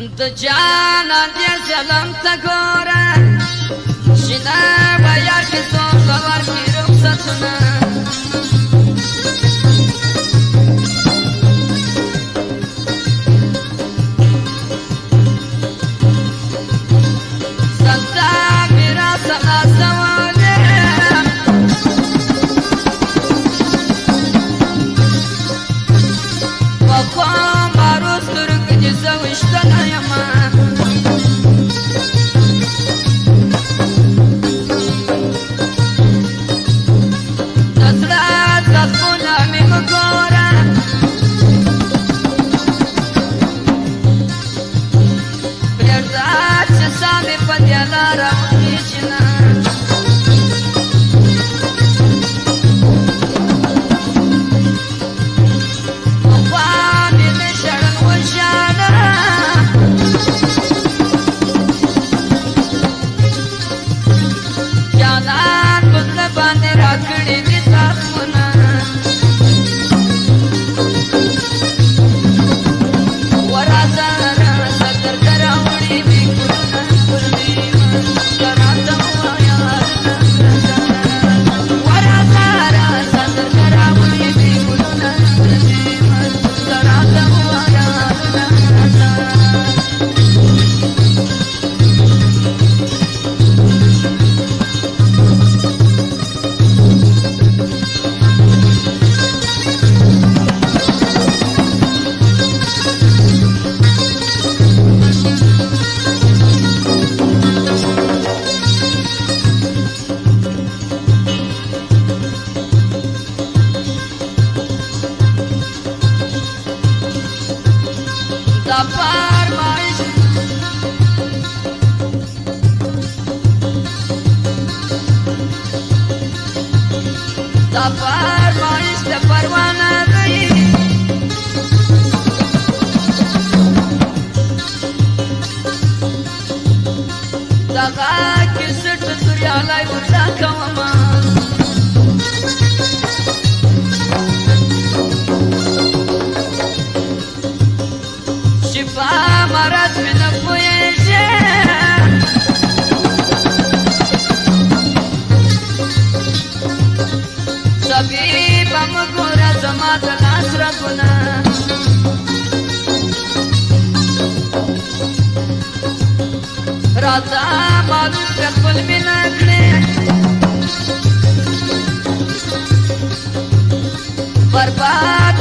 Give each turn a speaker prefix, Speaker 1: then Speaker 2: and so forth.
Speaker 1: د جانان دې سلام ته ګوره شنه بیا کې څوک ورکړي رخصتونه ستا میرا سلا سواله وخوا مارو سترګ دې زوشتنه یما فرمایش د پروانه دی دغه کیسټ سریالای ورته کومه شفا مرض مې نه پوهېږي طبیبه مه ګوره زما د لاس رګونه راځه معلوم کړه خپل مینه کړې برباد